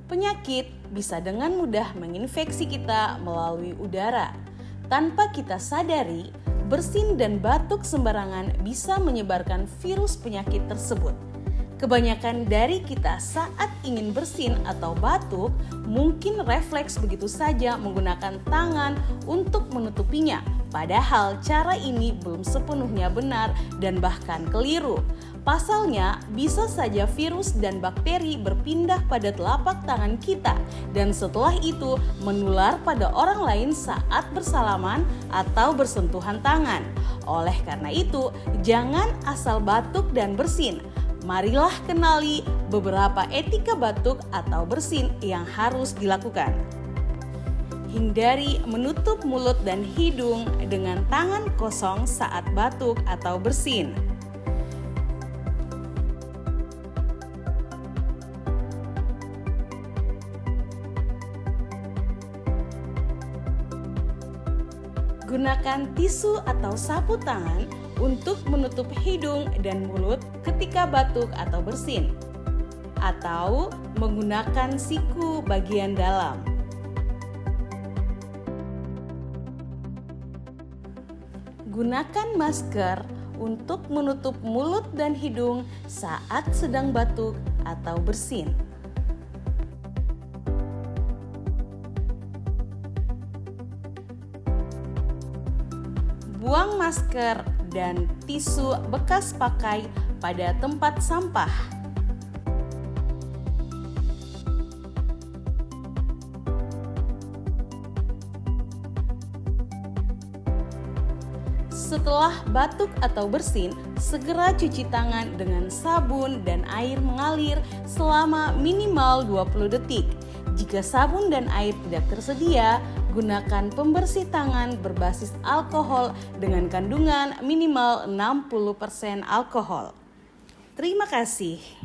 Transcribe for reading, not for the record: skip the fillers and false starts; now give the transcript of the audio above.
Penyakit bisa dengan mudah menginfeksi kita melalui udara. Tanpa kita sadari, bersin dan batuk sembarangan bisa menyebarkan virus penyakit tersebut. Kebanyakan dari kita saat ingin bersin atau batuk mungkin refleks begitu saja menggunakan tangan untuk menutupinya. Padahal cara ini belum sepenuhnya benar dan bahkan keliru. Pasalnya, bisa saja virus dan bakteri berpindah pada telapak tangan kita dan setelah itu menular pada orang lain saat bersalaman atau bersentuhan tangan. Oleh karena itu, jangan asal batuk dan bersin. Marilah kenali beberapa etika batuk atau bersin yang harus dilakukan. Hindari menutup mulut dan hidung dengan tangan kosong saat batuk atau bersin. Gunakan tisu atau sapu tangan untuk menutup hidung dan mulut ketika batuk atau bersin, atau menggunakan siku bagian dalam. Gunakan masker untuk menutup mulut dan hidung saat sedang batuk atau bersin. Buang masker dan tisu bekas pakai pada tempat sampah. Setelah batuk atau bersin, segera cuci tangan dengan sabun dan air mengalir selama minimal 20 detik. Jika sabun dan air tidak tersedia, gunakan pembersih tangan berbasis alkohol dengan kandungan minimal 60% alkohol. Terima kasih.